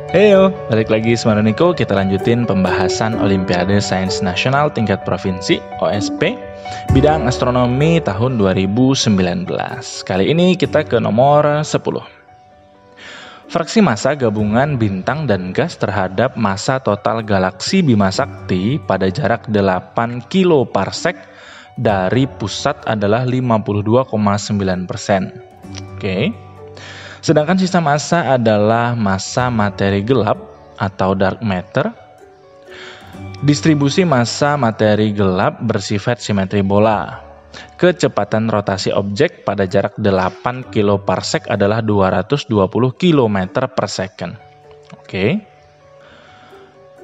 Heyo, balik lagi sama Niko. Kita lanjutin pembahasan Olimpiade Sains Nasional tingkat provinsi OSP bidang astronomi tahun 2019. Kali ini kita ke nomor 10. Fraksi massa gabungan bintang dan gas terhadap massa total galaksi Bima Sakti pada jarak 8 kiloparsec dari pusat adalah 52,9%. Oke. Sedangkan sisa massa adalah massa materi gelap atau dark matter. Distribusi massa materi gelap bersifat simetri bola. Kecepatan rotasi objek pada jarak 8 kiloparsec adalah 220 km per second. Oke.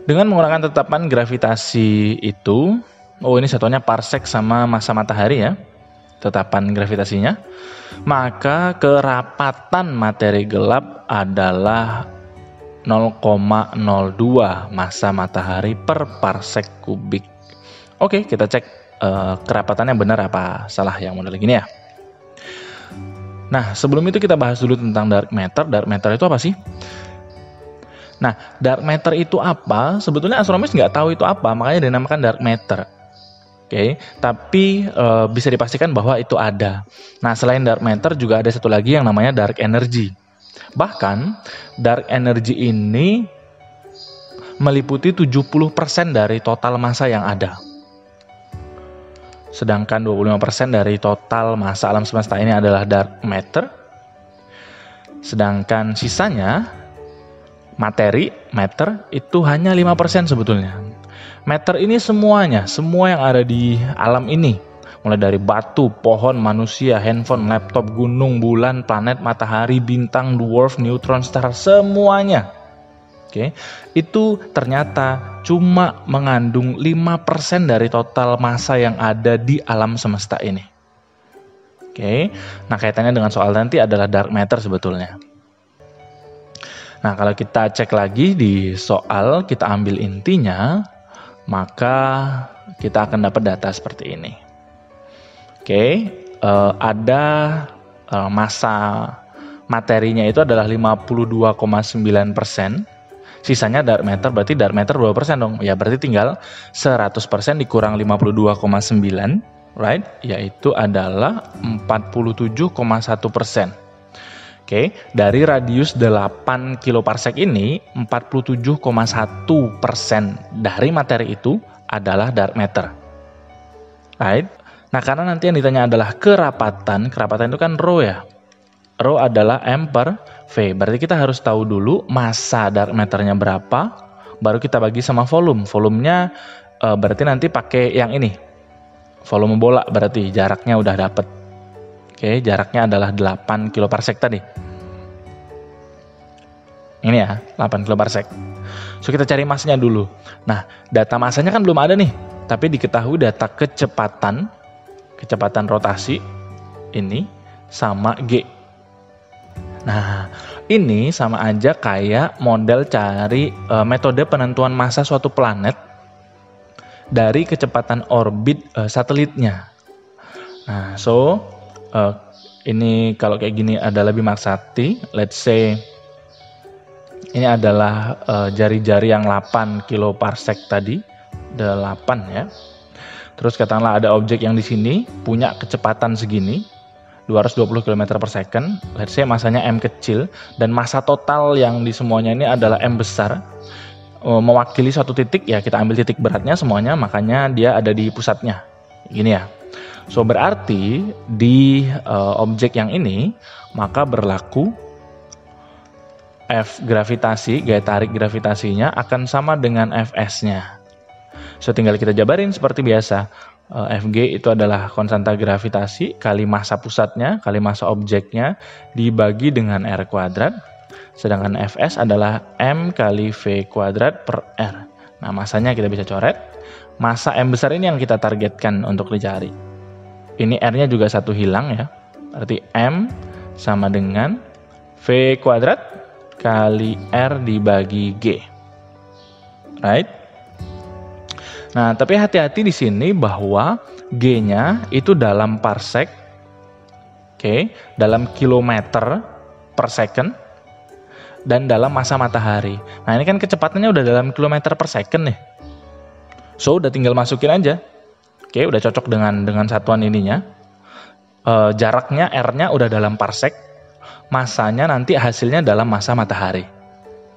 Dengan menggunakan tetapan gravitasi itu, ini satuannya parsec sama massa matahari ya. Tetapan gravitasinya, maka kerapatan materi gelap adalah 0,02 massa matahari per parsec kubik. Oke, kita cek kerapatannya benar apa salah yang model gini ya. Nah, sebelum itu kita bahas dulu tentang dark matter. Dark matter itu apa sih? Nah, dark matter itu apa? Sebetulnya astronomis nggak tahu itu apa, makanya dinamakan dark matter. Oke, tapi bisa dipastikan bahwa itu ada. Nah, selain dark matter juga ada satu lagi yang namanya dark energy. Bahkan, dark energy ini meliputi 70% dari total massa yang ada. Sedangkan 25% dari total massa alam semesta ini adalah dark matter. Sedangkan sisanya, matter, itu hanya 5% sebetulnya. Matter ini semuanya, semua yang ada di alam ini, mulai dari batu, pohon, manusia, handphone, laptop, gunung, bulan, planet, matahari, bintang, dwarf, neutron, star, semuanya. Oke, itu ternyata cuma mengandung 5% dari total massa yang ada di alam semesta ini. Oke, nah kaitannya dengan soal nanti adalah dark matter sebetulnya. Nah, kalau kita cek lagi di soal, kita ambil intinya, maka kita akan dapat data seperti ini. Oke, ada massa materinya itu adalah 52,9%. Sisanya dark matter, berarti dark matter 2% dong. Ya, berarti tinggal 100% dikurang 52,9, right? Yaitu adalah 47,1%. Oke, dari radius 8 kiloparsec ini, 47,1% dari materi itu adalah dark matter. Right? Nah, karena nanti yang ditanya adalah kerapatan itu kan rho ya. Rho adalah M per V. Berarti kita harus tahu dulu massa dark matternya berapa, baru kita bagi sama volume. Volumenya berarti nanti pakai yang ini. Volume bola berarti jaraknya udah dapet. Oke, jaraknya adalah 8 kiloparsec tadi. Ini ya, 8 kiloparsec. So, kita cari massanya dulu. Nah, data massanya kan belum ada nih. Tapi diketahui data kecepatan rotasi ini sama G. Nah, ini sama aja kayak model cari metode penentuan massa suatu planet dari kecepatan orbit satelitnya. Nah, ini kalau kayak gini adalah Bima Sakti. Let's say ini adalah jari-jari yang 8 kiloparsec tadi, 8 ya. Terus katakanlah ada objek yang di sini punya kecepatan segini, 220 km per second. Let's say masanya M kecil dan massa total yang di semuanya ini adalah M besar. Mewakili suatu titik ya, kita ambil titik beratnya semuanya, makanya dia ada di pusatnya. Gini ya. So, berarti di objek yang ini maka berlaku F gravitasi, gaya tarik gravitasinya akan sama dengan Fs-nya. So, tinggal kita jabarin seperti biasa. Fg itu adalah konstanta gravitasi kali massa pusatnya, kali massa objeknya, dibagi dengan R kuadrat. Sedangkan Fs adalah M kali V kuadrat per R. Nah, massanya kita bisa coret. Massa M besar ini yang kita targetkan untuk dicari. Ini R-nya juga satu hilang ya. Berarti M sama dengan V kuadrat kali R dibagi G. Right? Nah, tapi hati-hati di sini bahwa G-nya itu dalam parsec. Oke, dalam kilometer per second. dan dalam masa matahari. Nah, ini kan kecepatannya udah dalam kilometer per second nih. So, udah tinggal masukin aja. Oke, udah cocok dengan satuan ininya. Jaraknya R-nya udah dalam parsec. Masanya nanti hasilnya dalam masa matahari.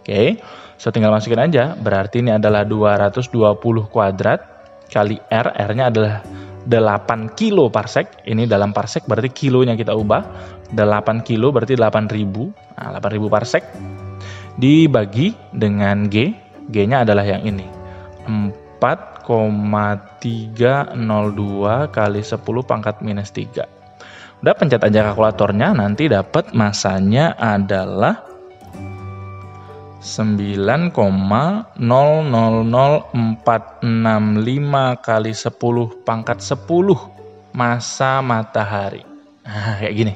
Oke, so tinggal masukin aja. Berarti ini adalah 220 kuadrat kali R. R-nya adalah 8 kilo parsec. Ini dalam parsec berarti kilonya kita ubah. 8 kilo berarti 8.000. Nah, 8.000 parsec dibagi dengan G. G-nya adalah yang ini. 4,302 kali 10 pangkat minus 3. Udah, pencet aja kalkulatornya, nanti dapat masanya adalah 9,000465 kali 10 pangkat 10 massa matahari. Nah, kayak gini.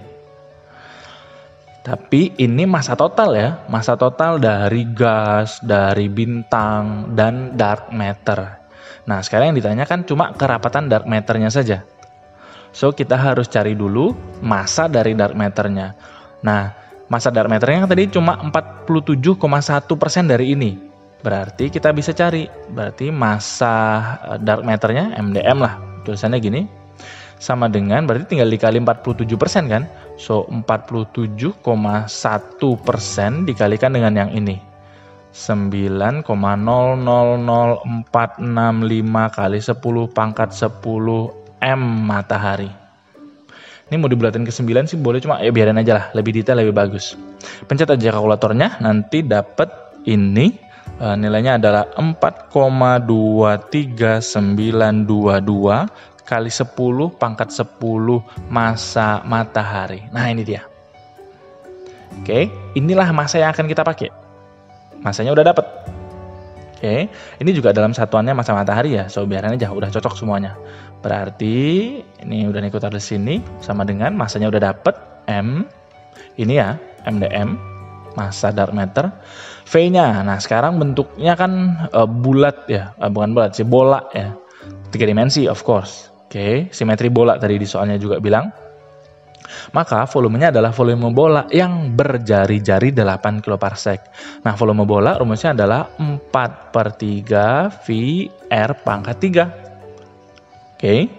Tapi ini massa total ya, massa total dari gas, dari bintang, dan dark matter. Nah, sekarang yang ditanyakan cuma kerapatan dark matternya saja. So, kita harus cari dulu massa dari dark matternya. Nah, massa dark matternya tadi cuma 47,1% dari ini. Berarti kita bisa cari. Berarti massa dark matternya, MdM lah, tulisannya gini. Sama dengan, berarti tinggal dikali 47% kan? So, 47,1% dikalikan dengan yang ini. 9,000465 kali 10 pangkat 10 M matahari. Ini mau dibulatin ke 9 sih boleh, cuma ya biarin aja lah, lebih detail lebih bagus. Pencet aja kalkulatornya, nanti dapat ini nilainya adalah 4,23922 kali 10 pangkat 10 massa matahari. Nah, ini dia. Oke, inilah massa yang akan kita pakai. Massanya udah dapat. Oke, ini juga dalam satuannya massa matahari ya. So, biarin aja, udah cocok semuanya. Berarti ini udah Niko taruh di sini sama dengan massanya udah dapat M. Ini ya, MdM, massa dark matter. V-nya, nah sekarang bentuknya kan bulat ya, bukan bulat sih, bola ya. 3 dimensi of course. Oke, simetri bola tadi di soalnya juga bilang. Maka volumenya adalah volume bola yang berjari-jari 8 kiloparsec. Nah, volume bola rumusnya adalah 4/3 V R pangkat 3. Oke.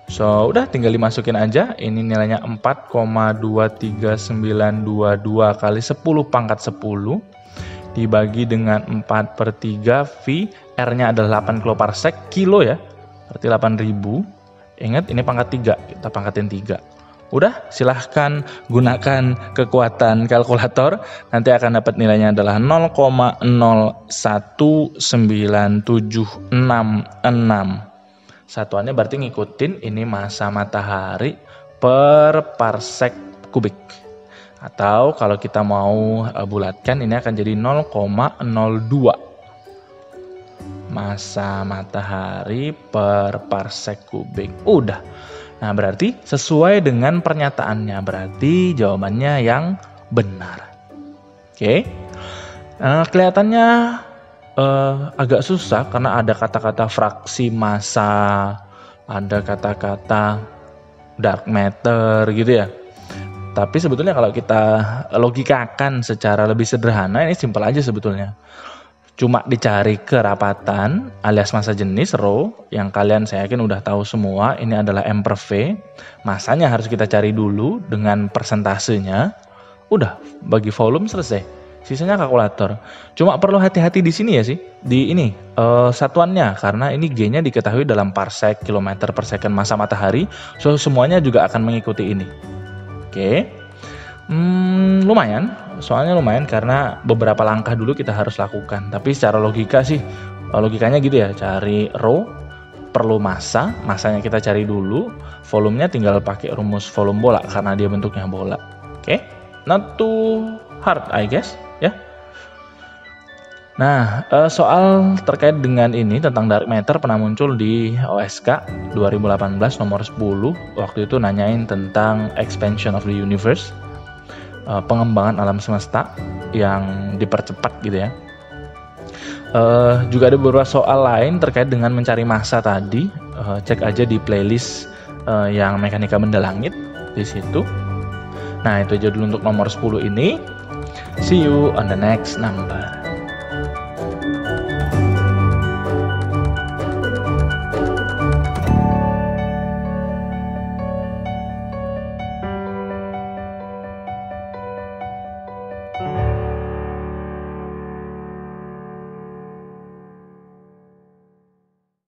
So, udah tinggal dimasukin aja. Ini nilainya 4,23922 kali 10 pangkat 10 dibagi dengan 4/3 V. R-nya adalah 8 kiloparsec, kilo ya. Berarti 8.000. Ingat ini pangkat 3, kita pangkatin 3. Udah, silahkan gunakan kekuatan kalkulator. Nanti akan dapat nilainya adalah 0,019766. Satuannya berarti ngikutin ini massa matahari per parsec kubik. Atau kalau kita mau bulatkan, ini akan jadi 0,02. Massa matahari per parsec kubik. Udah. Nah, berarti sesuai dengan pernyataannya. Berarti jawabannya yang benar. Oke. Kelihatannya agak susah karena ada kata-kata fraksi massa, ada kata-kata dark matter gitu ya. Tapi sebetulnya kalau kita logikakan secara lebih sederhana, ini simpel aja sebetulnya. Cuma dicari kerapatan alias massa jenis rho yang kalian saya yakin udah tahu semua. Ini adalah M per V. Masanya harus kita cari dulu dengan persentasenya. Udah, bagi volume selesai. Sisanya kalkulator. Cuma perlu hati-hati di sini ya sih. Di ini satuannya karena ini G-nya diketahui dalam parsec kilometer per second massa matahari. So semuanya juga akan mengikuti ini. Oke. Lumayan, soalnya lumayan karena beberapa langkah dulu kita harus lakukan. Tapi secara logika sih, logikanya gitu ya, cari rho, perlu massa, massanya kita cari dulu, volumenya tinggal pakai rumus volume bola karena dia bentuknya bola. Oke, not too hard I guess, ya. Nah, soal terkait dengan ini tentang dark matter pernah muncul di OSK 2018 nomor 10, waktu itu nanyain tentang expansion of the universe. Pengembangan alam semesta yang dipercepat gitu ya. Juga ada beberapa soal lain terkait dengan mencari massa tadi. Cek aja di playlist yang mekanika benda langit di situ. Nah, itu aja dulu untuk nomor 10 ini. See you on the next number.